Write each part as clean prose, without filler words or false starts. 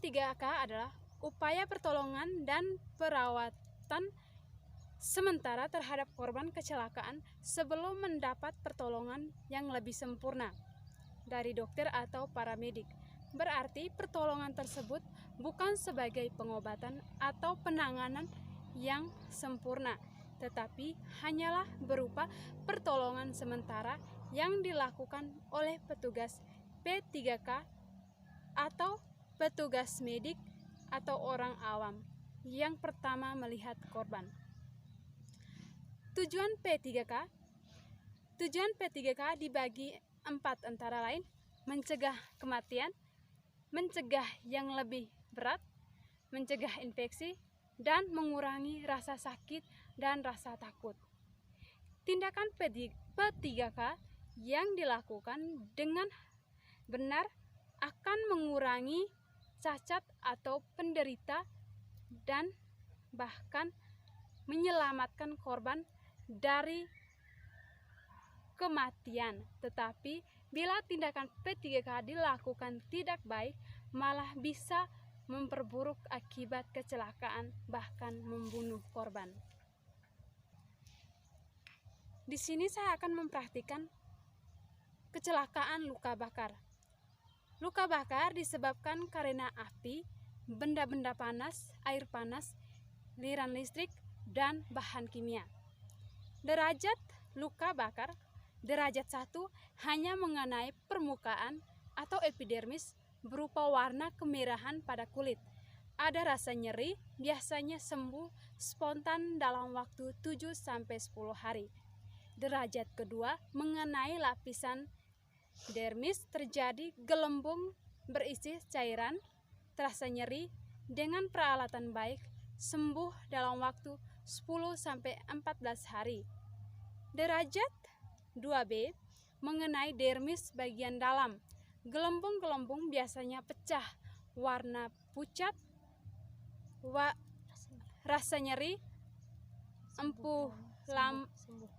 P3K adalah upaya pertolongan dan perawatan sementara terhadap korban kecelakaan sebelum mendapat pertolongan yang lebih sempurna dari dokter atau paramedik. Berarti pertolongan tersebut bukan sebagai pengobatan atau penanganan yang sempurna, tetapi hanyalah berupa pertolongan sementara yang dilakukan oleh petugas P3K atau petugas medik atau orang awam yang pertama melihat korban. Tujuan P3K dibagi 4 antara lain: mencegah kematian, mencegah yang lebih berat, mencegah infeksi, dan mengurangi rasa sakit dan rasa takut. Tindakan P3K yang dilakukan dengan benar akan mengurangi cacat atau penderita dan bahkan menyelamatkan korban dari kematian. Tetapi bila tindakan P3K dilakukan tidak baik, malah bisa memperburuk akibat kecelakaan, bahkan membunuh korban. Di sini saya akan mempraktikkan kecelakaan luka bakar. Luka bakar disebabkan karena api, benda-benda panas, air panas, aliran listrik, dan bahan kimia. Derajat luka bakar derajat 1 hanya mengenai permukaan atau epidermis berupa warna kemerahan pada kulit. Ada rasa nyeri, biasanya sembuh spontan dalam waktu 7-10 hari. Derajat kedua mengenai lapisan dermis, terjadi gelembung berisi cairan, terasa nyeri, dengan peralatan baik sembuh dalam waktu 10-14 hari. Derajat 2B mengenai dermis bagian dalam, gelembung-gelembung biasanya pecah, warna pucat, rasa nyeri,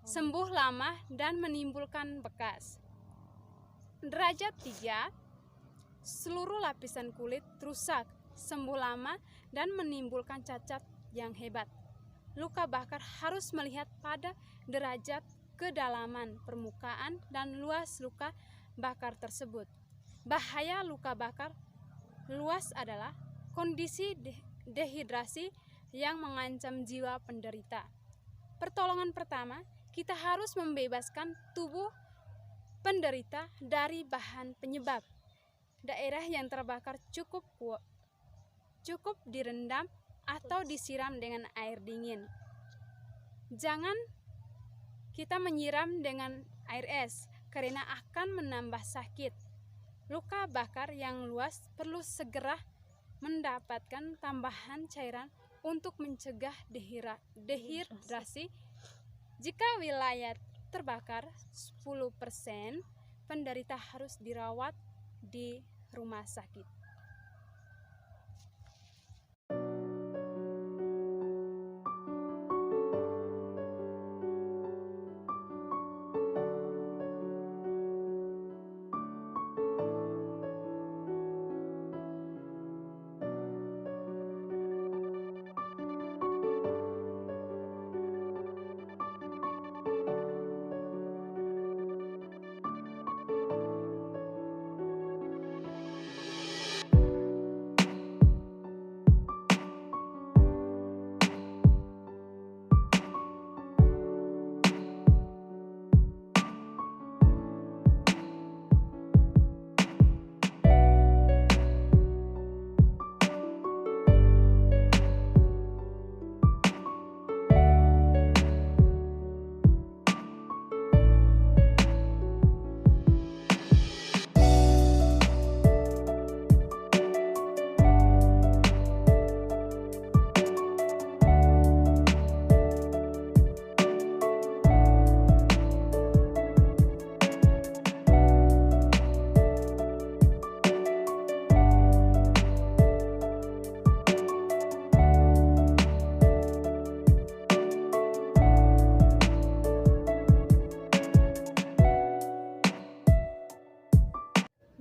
sembuh lama dan menimbulkan bekas. Derajat 3, seluruh lapisan kulit rusak, sembuh lama dan menimbulkan cacat yang hebat. Luka bakar harus melihat pada derajat kedalaman, permukaan, dan luas luka bakar tersebut. Bahaya luka bakar luas adalah kondisi dehidrasi yang mengancam jiwa penderita. Pertolongan pertama, kita harus membebaskan tubuh penderita dari bahan penyebab. Daerah yang terbakar cukup direndam atau disiram dengan air dingin. Jangan kita menyiram dengan air es karena akan menambah sakit. Luka bakar yang luas perlu segera mendapatkan tambahan cairan untuk mencegah dehidrasi. Jika wilayah terbakar 10%, penderita harus dirawat di rumah sakit.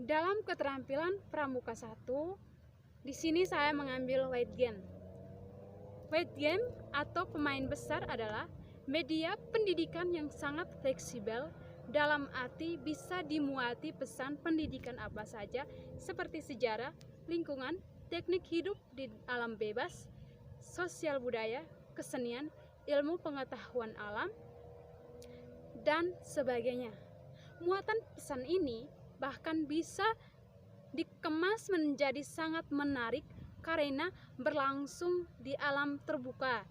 Dalam keterampilan Pramuka 1, Di sini saya mengambil wide game. Wide game atau pemain besar adalah media pendidikan yang sangat fleksibel, dalam arti bisa dimuati pesan pendidikan apa saja seperti sejarah, lingkungan, teknik hidup di alam bebas, sosial budaya, kesenian, ilmu pengetahuan alam, dan sebagainya. Muatan pesan ini bahkan bisa dikemas menjadi sangat menarik karena berlangsung di alam terbuka,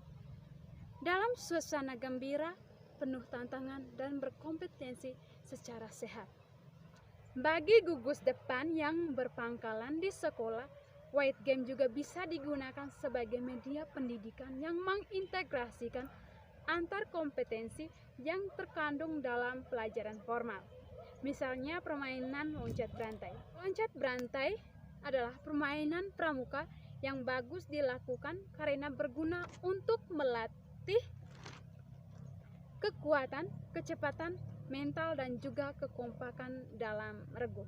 dalam suasana gembira, penuh tantangan dan berkompetensi secara sehat. Bagi gugus depan yang berpangkalan di sekolah, wide game juga bisa digunakan sebagai media pendidikan yang mengintegrasikan antar kompetensi yang terkandung dalam pelajaran formal. Misalnya permainan loncat berantai. Loncat berantai adalah permainan pramuka yang bagus dilakukan karena berguna untuk melatih kekuatan, kecepatan, mental, dan juga kekompakan dalam regu.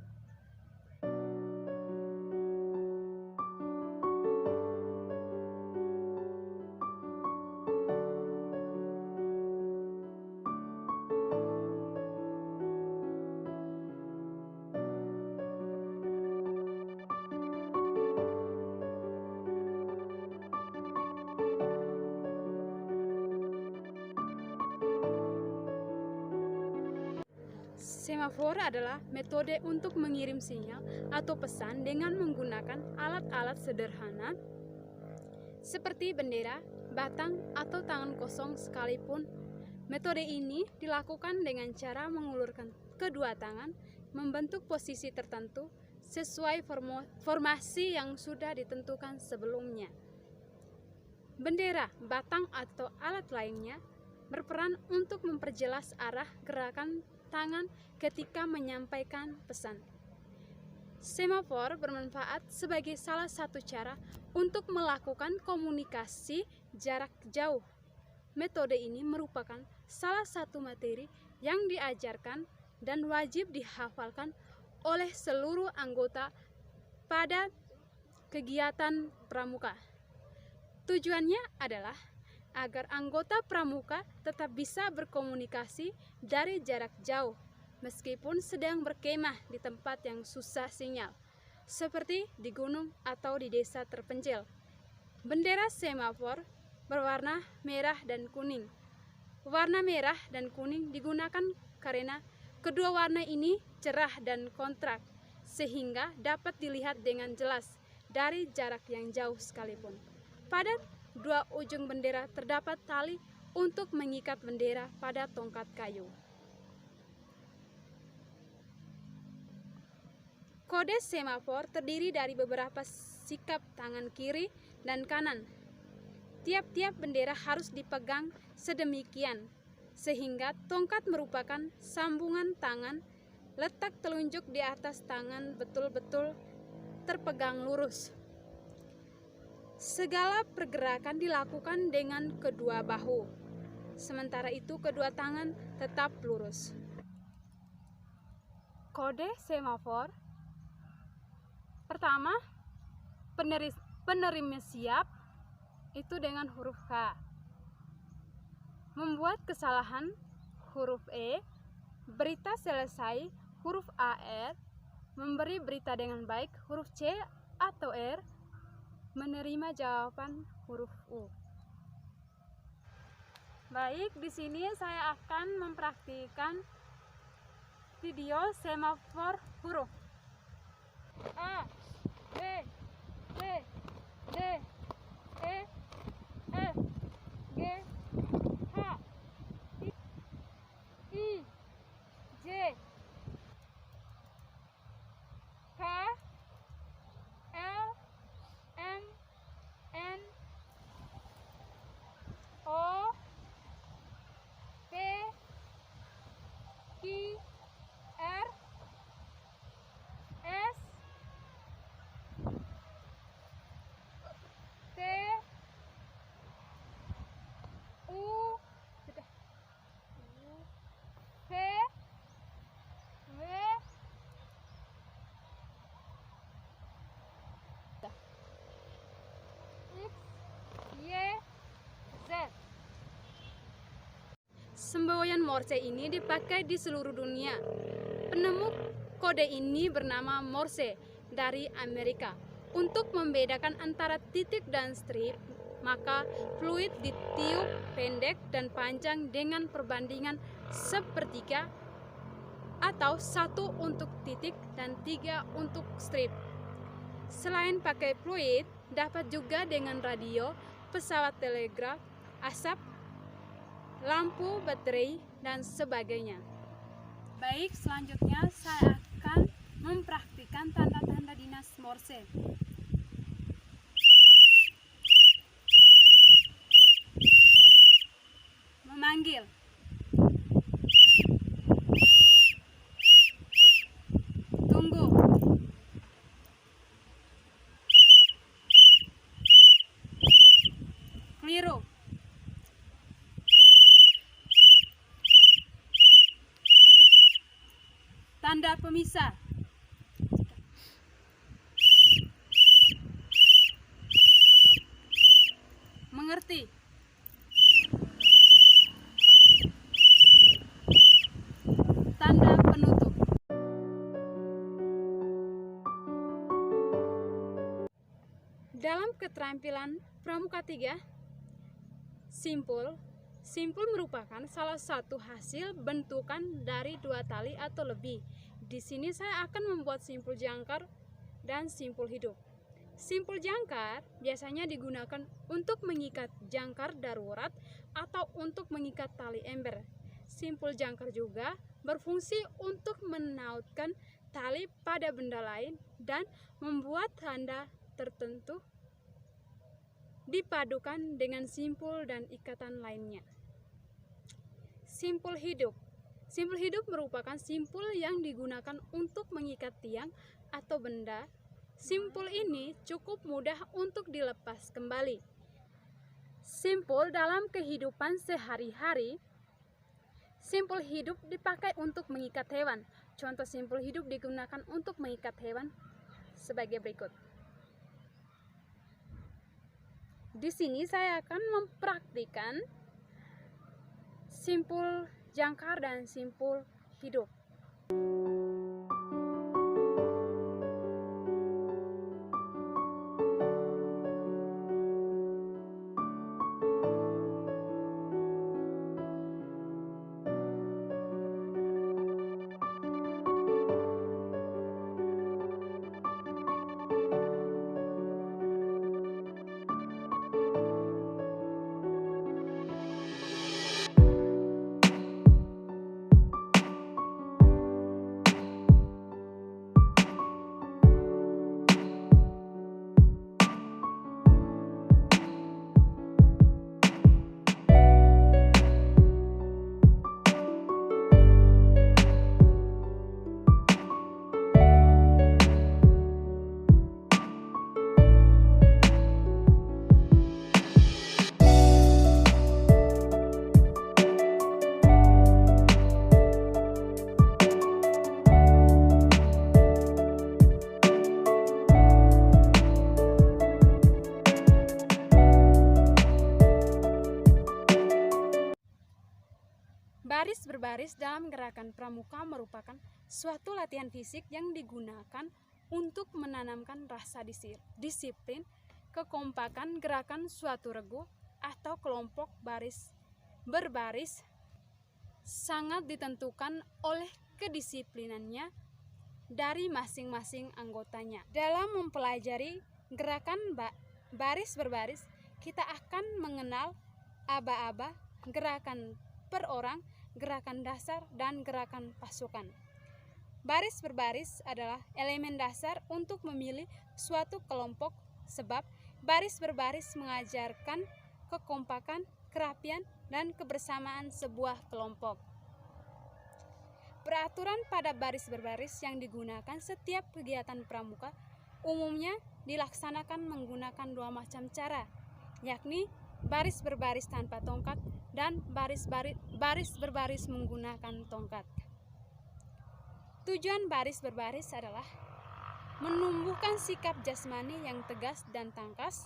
Semafor adalah metode untuk mengirim sinyal atau pesan dengan menggunakan alat-alat sederhana seperti bendera, batang, atau tangan kosong sekalipun. Metode ini dilakukan dengan cara mengulurkan kedua tangan membentuk posisi tertentu sesuai formasi yang sudah ditentukan sebelumnya. Bendera, batang, atau alat lainnya berperan untuk memperjelas arah gerakan tangan ketika menyampaikan pesan. Semafor bermanfaat sebagai salah satu cara untuk melakukan komunikasi jarak jauh. Metode ini merupakan salah satu materi yang diajarkan dan wajib dihafalkan oleh seluruh anggota pada kegiatan pramuka. Tujuannya adalah agar anggota pramuka tetap bisa berkomunikasi dari jarak jauh meskipun sedang berkemah di tempat yang susah sinyal, seperti di gunung atau di desa terpencil. Bendera semafor berwarna merah dan kuning. Warna merah dan kuning digunakan karena kedua warna ini cerah dan kontras, sehingga dapat dilihat dengan jelas dari jarak yang jauh sekalipun. Pada dua ujung bendera terdapat tali untuk mengikat bendera pada tongkat kayu. Kode semafor terdiri dari beberapa sikap tangan kiri dan kanan. Tiap-tiap bendera harus dipegang sedemikian sehingga tongkat merupakan sambungan tangan. Letak telunjuk di atas tangan betul-betul terpegang lurus. Segala pergerakan dilakukan dengan kedua bahu, sementara itu kedua tangan tetap lurus. Kode semafor pertama, penerima siap itu dengan huruf K. Membuat kesalahan huruf E, berita selesai huruf AR, memberi berita dengan baik huruf C atau R, menerima jawaban huruf U. Baik, di sini saya akan mempraktikkan video semafor huruf. A, B, C, D, E, F, G, H, I, J, K, L, M, N, O, P, Q, R, S, Semboyan Morse ini dipakai di seluruh dunia. Penemu kode ini bernama Morse dari Amerika. Untuk membedakan antara titik dan strip, maka fluid ditiup pendek dan panjang dengan perbandingan sepertiga atau 1 untuk titik dan 3 untuk strip. Selain pakai fluid, dapat juga dengan radio, pesawat telegraf, asap, lampu, baterai, dan sebagainya. Baik, selanjutnya saya akan mempraktikkan tanda-tanda dinas Morse. Memanggil, tunggu, keliru, tanda pemisah, mengerti, tanda penutup. Dalam keterampilan Pramuka 3, simpul. Simpul merupakan salah satu hasil bentukan dari 2 tali atau lebih. Di sini saya akan membuat simpul jangkar dan simpul hidup. Simpul jangkar biasanya digunakan untuk mengikat jangkar darurat atau untuk mengikat tali ember. Simpul jangkar juga berfungsi untuk menautkan tali pada benda lain dan membuat tanda tertentu dipadukan dengan simpul dan ikatan lainnya. Simpul hidup. Simpul hidup merupakan simpul yang digunakan untuk mengikat tiang atau benda. Simpul ini cukup mudah untuk dilepas kembali. Simpul dalam kehidupan sehari-hari. Simpul hidup dipakai untuk mengikat hewan. Contoh simpul hidup digunakan untuk mengikat hewan sebagai berikut. Di sini saya akan mempraktikkan simpul jangkar dan simpul hidup. Baris berbaris dalam gerakan pramuka merupakan suatu latihan fisik yang digunakan untuk menanamkan rasa disiplin, kekompakan gerakan suatu regu atau kelompok baris berbaris sangat ditentukan oleh kedisiplinannya dari masing-masing anggotanya. Dalam mempelajari gerakan baris berbaris, kita akan mengenal aba-aba, gerakan per orang, gerakan dasar, dan gerakan pasukan. Baris berbaris adalah elemen dasar untuk memilih suatu kelompok sebab baris berbaris mengajarkan kekompakan, kerapian, dan kebersamaan sebuah kelompok. Peraturan pada baris berbaris yang digunakan setiap kegiatan pramuka umumnya dilaksanakan menggunakan 2 macam cara, yakni baris berbaris tanpa tongkat dan baris berbaris menggunakan tongkat. Tujuan baris berbaris adalah menumbuhkan sikap jasmani yang tegas dan tangkas,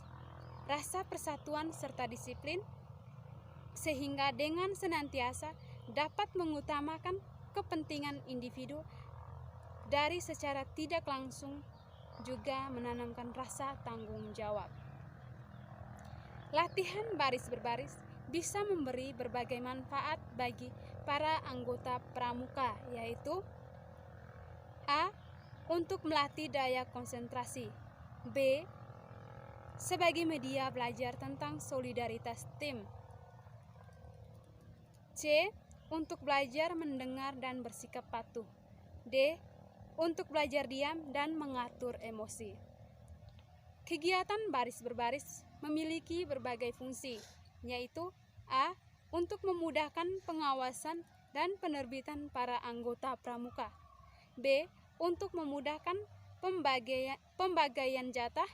rasa persatuan serta disiplin, sehingga dengan senantiasa dapat mengutamakan kepentingan individu dari secara tidak langsung juga menanamkan rasa tanggung jawab. Latihan baris berbaris bisa memberi berbagai manfaat bagi para anggota pramuka, yaitu A. Untuk melatih daya konsentrasi. B. Sebagai media belajar tentang solidaritas tim. C. Untuk belajar mendengar dan bersikap patuh. D. Untuk belajar diam dan mengatur emosi. Kegiatan baris berbaris memiliki berbagai fungsi, yaitu A. Untuk memudahkan pengawasan dan penerbitan para anggota pramuka. B. Untuk memudahkan pembagian jatah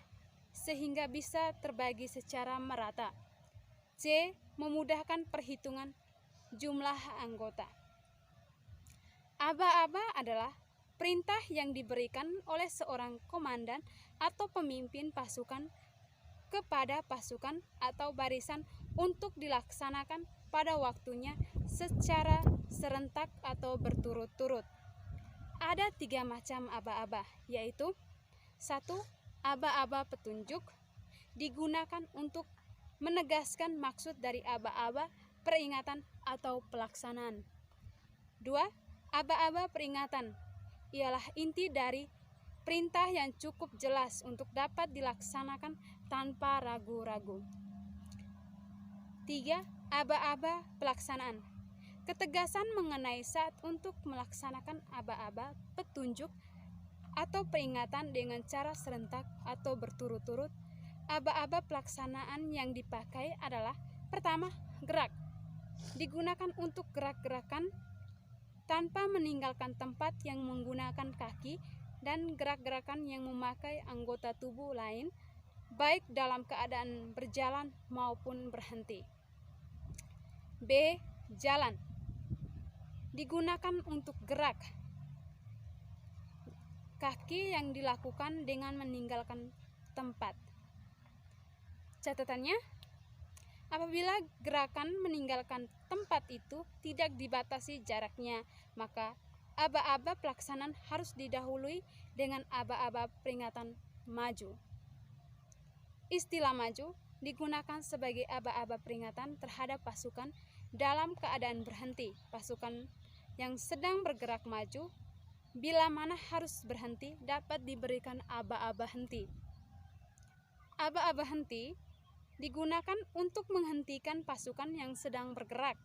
sehingga bisa terbagi secara merata. C. Memudahkan perhitungan jumlah anggota. Aba-aba adalah perintah yang diberikan oleh seorang komandan atau pemimpin pasukan kepada pasukan atau barisan untuk dilaksanakan pada waktunya secara serentak atau berturut-turut. Ada 3 macam aba-aba, yaitu 1. Aba-aba petunjuk, digunakan untuk menegaskan maksud dari aba-aba peringatan atau pelaksanaan. 2. Aba-aba peringatan, ialah inti dari perintah yang cukup jelas untuk dapat dilaksanakan tanpa ragu-ragu. 3. Aba-aba pelaksanaan, ketegasan mengenai saat untuk melaksanakan aba-aba petunjuk atau peringatan dengan cara serentak atau berturut-turut. Aba-aba pelaksanaan yang dipakai adalah: pertama, gerak, digunakan untuk gerak-gerakan tanpa meninggalkan tempat yang menggunakan kaki dan gerak-gerakan yang memakai anggota tubuh lain, baik dalam keadaan berjalan maupun berhenti. B. Jalan, digunakan untuk gerak kaki yang dilakukan dengan meninggalkan tempat. Catatannya, apabila gerakan meninggalkan tempat itu tidak dibatasi jaraknya, maka aba-aba pelaksanaan harus didahului dengan aba-aba peringatan maju. Istilah maju digunakan sebagai aba-aba peringatan terhadap pasukan dalam keadaan berhenti. Pasukan yang sedang bergerak maju, bila mana harus berhenti, dapat diberikan aba-aba henti. Aba-aba henti digunakan untuk menghentikan pasukan yang sedang bergerak.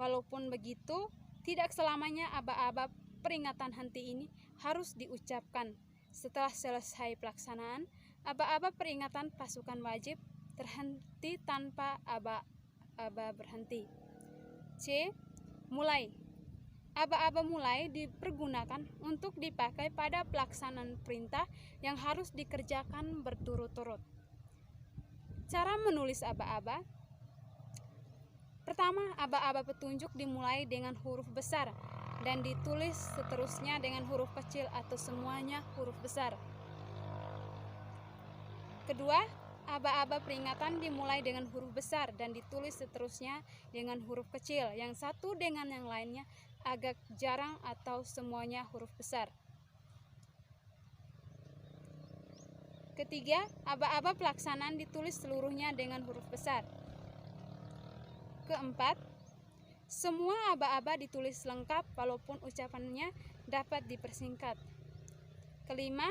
Walaupun begitu, tidak selamanya aba-aba peringatan henti ini harus diucapkan. Setelah selesai pelaksanaan, aba-aba peringatan pasukan wajib terhenti tanpa aba-aba berhenti. C. Mulai, aba-aba mulai dipergunakan untuk dipakai pada pelaksanaan perintah yang harus dikerjakan berturut-turut. Cara menulis aba-aba: pertama, aba-aba petunjuk dimulai dengan huruf besar dan ditulis seterusnya dengan huruf kecil atau semuanya huruf besar. Kedua, aba-aba peringatan dimulai dengan huruf besar dan ditulis seterusnya dengan huruf kecil, yang satu dengan yang lainnya agak jarang atau semuanya huruf besar. Ketiga, aba-aba pelaksanaan ditulis seluruhnya dengan huruf besar. Keempat, semua aba-aba ditulis lengkap walaupun ucapannya dapat dipersingkat. Kelima,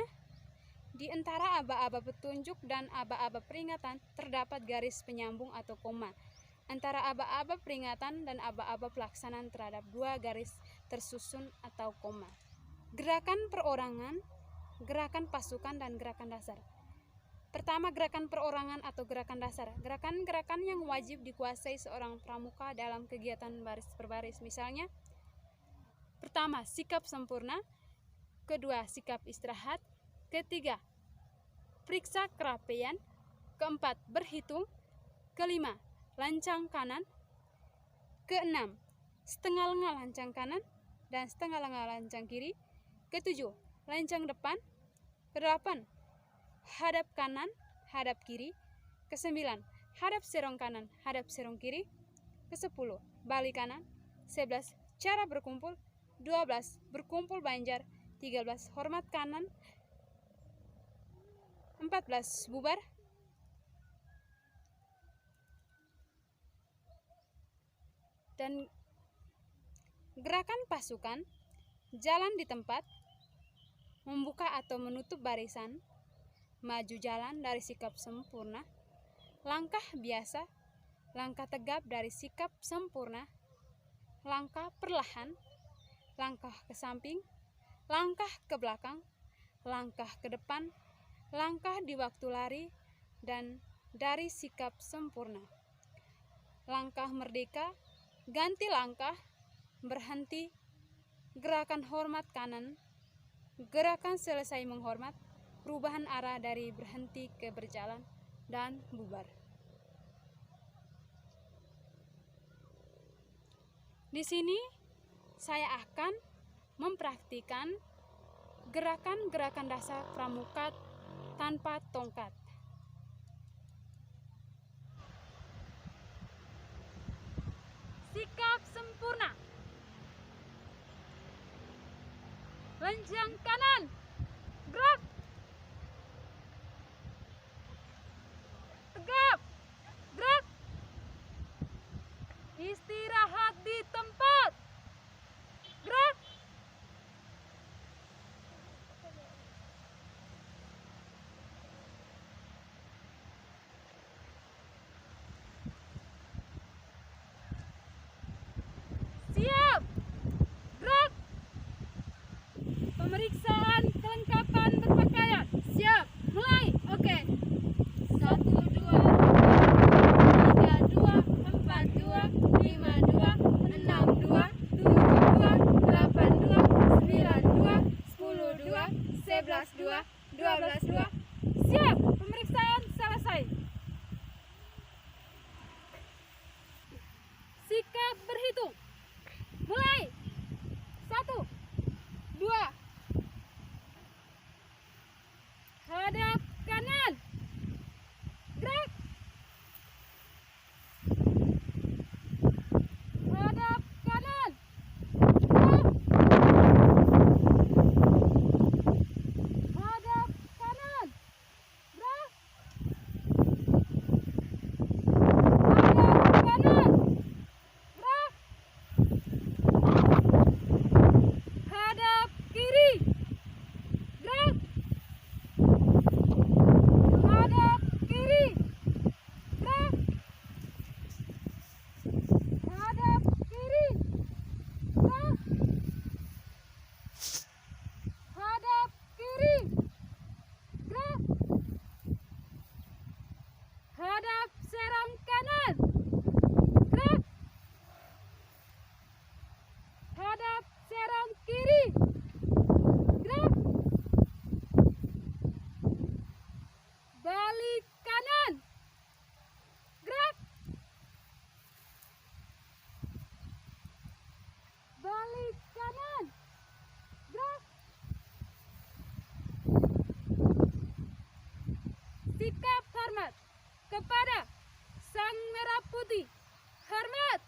di antara aba-aba petunjuk dan aba-aba peringatan terdapat garis penyambung atau koma. Antara aba-aba peringatan dan aba-aba pelaksanaan terhadap 2 garis tersusun atau koma. Gerakan perorangan, gerakan pasukan, dan gerakan dasar. Pertama, gerakan perorangan atau gerakan dasar. Gerakan-gerakan yang wajib dikuasai seorang pramuka dalam kegiatan baris berbaris. Misalnya, pertama, sikap sempurna. Kedua, sikap istirahat. Ketiga, periksa kerapian. Keempat, berhitung. Kelima, lancang kanan. Keenam, setengah lengah lancang kanan dan setengah lengah lancang kiri. Ketujuh, lancang depan. Kedelapan, hadap kanan, hadap kiri. Kesembilan, hadap serong kanan, hadap serong kiri. Kesepuluh, balik kanan. 11. Cara berkumpul. 12. Berkumpul Banjar. 13. Hormat kanan. 14. Bubar. Dan gerakan pasukan. Jalan di tempat. Membuka atau menutup barisan. Maju jalan dari sikap sempurna. Langkah biasa. Langkah tegap dari sikap sempurna. Langkah perlahan. Langkah ke samping. Langkah ke belakang. Langkah ke depan. Langkah di waktu lari. Dan dari sikap sempurna. Langkah merdeka. Ganti langkah. Berhenti. Gerakan hormat kanan. Gerakan selesai menghormat. Perubahan arah dari berhenti ke berjalan. Dan bubar. Di sini saya akan mempraktikkan gerakan-gerakan dasar pramuka tanpa tongkat. Sikap sempurna. Lenjang kanan. Gerak. Tegap. Gerak. Istirahat di tempat. Gerak. Siap. Gerak. Pemeriksaan kelengkapan berpakaian. Siap. Mulai. Oke. 1, 2, 3, 2, 4, 2, 5, 2, 6, 2, 7, 2, 8, 2, 9, 2, 10, 2, 11, 2, 12, 2. Siap. Pemeriksaan selesai. Sikap berhitung. Mulai. 1, 2. Hadap kanan. Gerak. Hadap kanan. Gerak. Hadap kanan. Gerak. Hadap kanan. Gerak. Hadap kiri. Gerak. Hadap kiri. Gerak. Hadap kiri. Gerak. Hadap kiri. Gerak. Hadap serong kanan. Gerak. Hadap serong kiri. Gerak. Balik kanan. Gerak. Balik kanan. Gerak. Sikap hormat kepada Sang Merah Putih. Hormat.